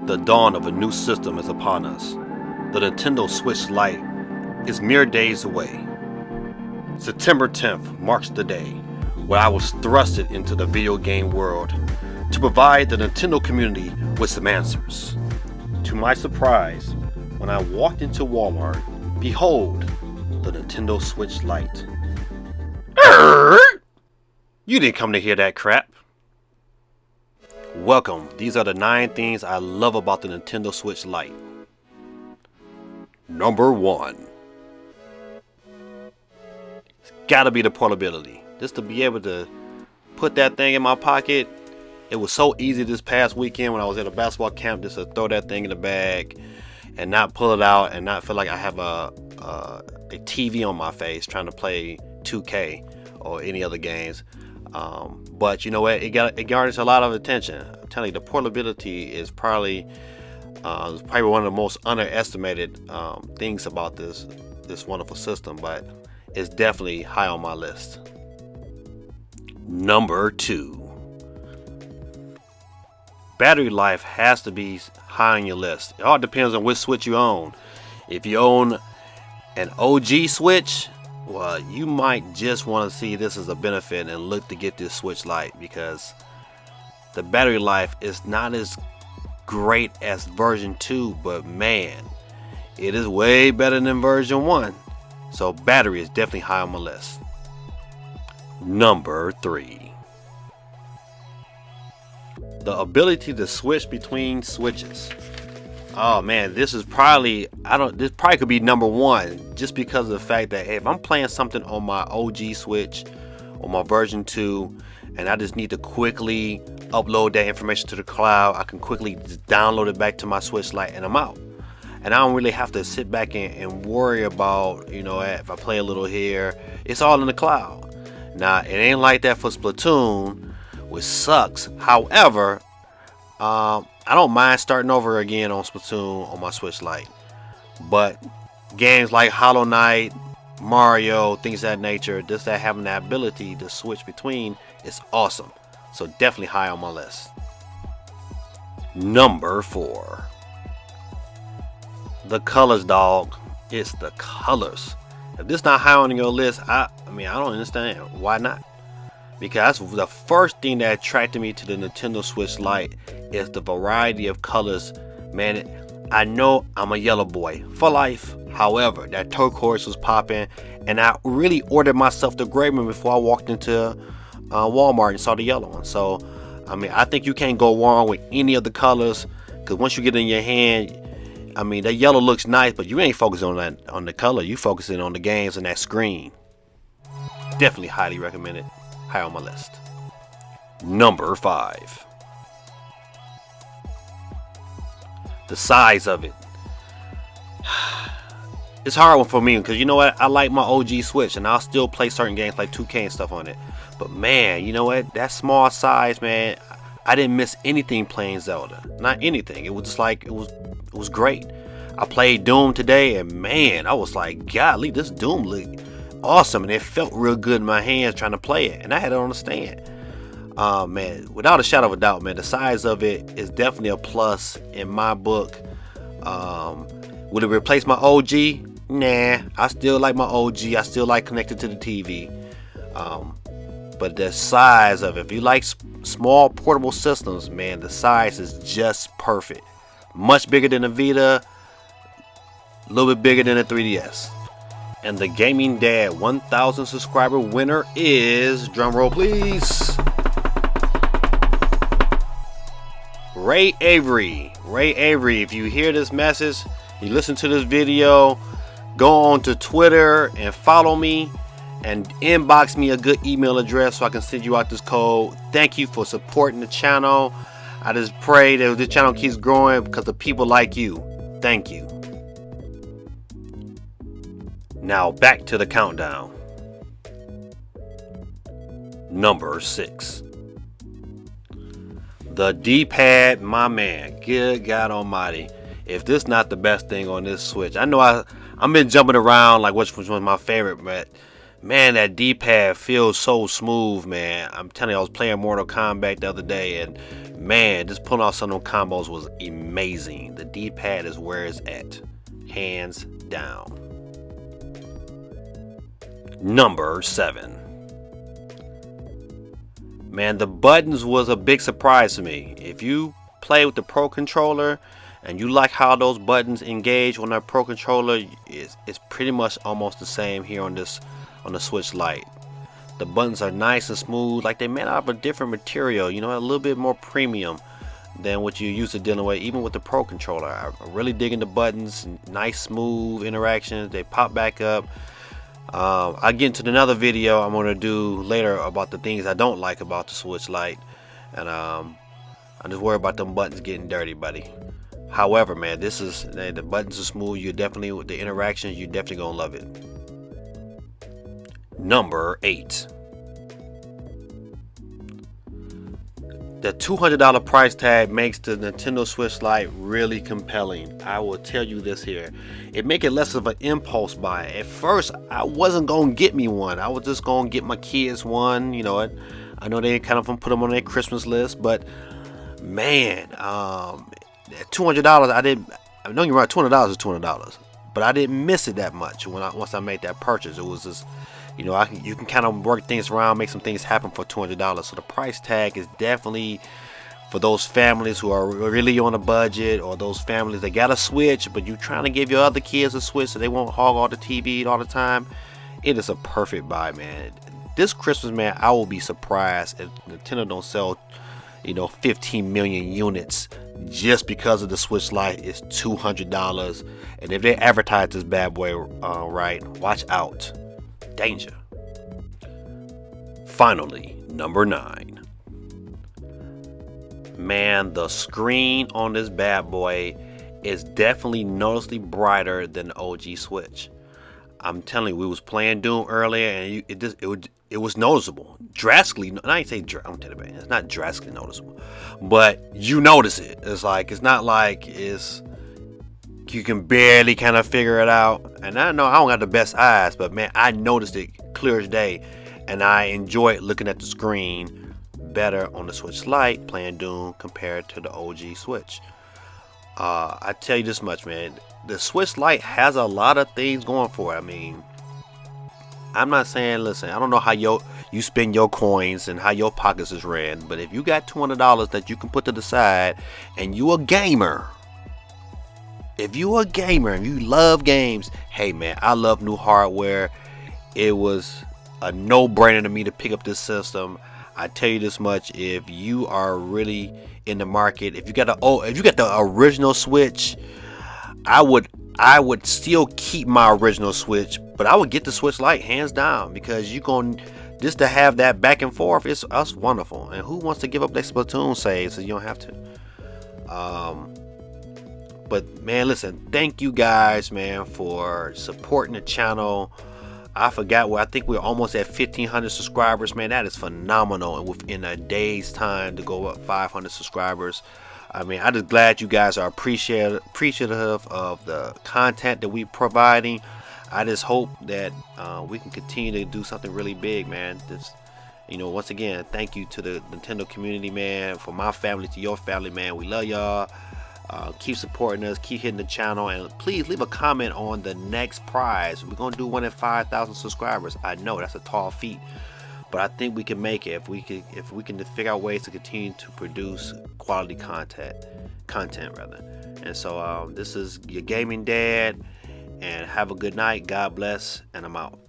The dawn of a new system is upon us. The Nintendo Switch Lite is mere days away. September 10th marks the day where I was thrusted into the video game world to provide the Nintendo community with some answers. To my surprise, when I walked into Walmart, behold, the Nintendo Switch Lite. You didn't come to hear that crap. Welcome. These are the 9 things I love about the Nintendo Switch Lite. Number 1. It's gotta be the portability. Just to be able to put that thing in my pocket. It was so easy this past weekend when I was at a basketball camp just to throw that thing in the bag and not pull it out and not feel like I have a TV on my face trying to play 2K or any other games. But you know what? It garners a lot of attention. I'm telling you, the portability is probably one of the most underestimated things about this wonderful system, but it's definitely high on my list. Number 2. Battery life has to be high on your list. It all depends on which Switch you own. If you own an OG Switch, well, you might just want to see this as a benefit and look to get this Switch Lite, because the battery life is not as great as version 2, but man, it is way better than version 1. So battery is definitely high on my list. Number 3. The ability to switch between switches. Oh man, this probably could be number 1, just because of the fact that if I'm playing something on my OG Switch or my version 2 and I just need to quickly upload that information to the cloud, I can quickly just download it back to my Switch Lite and I'm out. And I don't really have to sit back and worry about, if I play a little here, it's all in the cloud. Now, it ain't like that for Splatoon, which sucks. However, I don't mind starting over again on Splatoon on my Switch Lite. But games like Hollow Knight, Mario, things of that nature, just that having that ability to switch between is awesome. So definitely high on my list. Number 4. The colors, dog. It's the colors. If this not high on your list, I don't understand. Why not? Because the first thing that attracted me to the Nintendo Switch Lite is the variety of colors. Man, I know I'm a yellow boy for life. However, that turquoise was popping, and I really ordered myself the gray one before I walked into Walmart and saw the yellow one. So, I think you can't go wrong with any of the colors, because once you get it in your hand, that yellow looks nice, but you ain't focusing on the color. You focusing on the games and that screen. Definitely highly recommended. High on my list. Number 5. The size of it. It's hard one for me because you know what? I like my OG Switch and I'll still play certain games like 2K and stuff on it. But man, you know what? That small size, man, I didn't miss anything playing Zelda. Not anything. It was just like, it was great. I played Doom today and man, I was like, golly, this Doom looked awesome, and it felt real good in my hands trying to play it, and I had it on the stand. Man, without a shadow of a doubt, man, the size of it is definitely a plus in my book. Would it replace my OG? Nah, I still like my OG. I still like connected to the TV. But the size of it, if you like small portable systems, man, the size is just perfect. Much bigger than the Vita, a little bit bigger than the 3DS. And the Gaming Dad 1000 subscriber winner is, drumroll please, Ray Avery. Ray Avery, if you hear this message, you listen to this video, go on to Twitter and follow me and inbox me a good email address so I can send you out this code. Thank you for supporting the channel. I just pray that this channel keeps growing because of people like you. Thank you. Now back to the countdown. Number 6. The DPad, my man. Good God Almighty. If this not the best thing on this Switch, I know I've been jumping around like which was my favorite, but Man, that D-pad feels so smooth, man. I'm telling you, I was playing Mortal Kombat the other day, and man, just pulling off some of those combos was amazing. The D-pad is where it's at, hands down. Number 7. Man, the buttons was a big surprise to me. If you play with the Pro Controller and you like how those buttons engage on that Pro Controller, it's pretty much almost the same here on the Switch Lite. The buttons are nice and smooth, like they made out of a different material, you know, a little bit more premium than what you used to dealing with, even with the Pro Controller. I'm really digging the buttons, nice smooth interactions, they pop back up. I'll get into another video I'm going to do later about the things I don't like about the Switch Lite, and I'm just worried about them buttons getting dirty, buddy. However, man, the buttons are smooth. You definitely, with the interactions, you definitely gonna love it. Number 8. The $200 price tag makes the Nintendo Switch Lite really compelling. I will tell you this here. It make it less of an impulse buy. At first, I wasn't going to get me one. I was just going to get my kids one. You know what? I know they kind of put them on their Christmas list, but man, $200, I didn't. I know you're right. $200 is $200, but I didn't miss it that much once I made that purchase. It was just, you know, you can kind of work things around, make some things happen for $200. So the price tag is definitely for those families who are really on a budget, or those families that got a Switch, but you trying to give your other kids a Switch so they won't hog all the TV all the time. It is a perfect buy, man. This Christmas, man, I will be surprised if Nintendo don't sell, you know, 15 million units just because of the Switch Lite. Is $200, and if they advertise this bad boy right, watch out. Danger. Finally, number 9. Man, the screen on this bad boy is definitely noticeably brighter than the OG Switch. I'm telling you, we was playing Doom earlier, and it was noticeable, drastically. I ain't say I'm telling you, it's not drastically noticeable, but you notice it. It's not like you can barely kind of figure it out. And I know I don't got the best eyes, but man, I noticed it clear as day, and I enjoyed looking at the screen better on the Switch Lite playing Doom compared to the OG Switch. I tell you this much, man, the Switch Lite has a lot of things going for it. I mean, I'm not saying, listen, I don't know how you spend your coins and how your pockets is ran, but if you got $200 that you can put to the side and you a gamer, if you a gamer and you love games, hey man, I love new hardware. It was a no-brainer to me to pick up this system. I tell you this much: if you are really in the market, if you got the original Switch, I would still keep my original Switch, but I would get the Switch Lite hands down, because just to have that back and forth, it's wonderful. And who wants to give up their Splatoon saves so you don't have to? But man, listen, thank you guys, man, for supporting the channel. I think we're almost at 1,500 subscribers, man. That is phenomenal, and within a day's time to go up 500 subscribers. I mean, I'm just glad you guys are appreciative of the content that we're providing. I just hope that we can continue to do something really big, man. Once again, thank you to the Nintendo community, man. From my family to your family, man. We love y'all. Keep supporting us, keep hitting the channel, and please leave a comment on the next prize. We're gonna do one at 5,000 subscribers. I know that's a tall feat, but I think we can make it if we can figure out ways to continue to produce quality content rather. And so this is your gaming dad, and have a good night. God bless, and I'm out.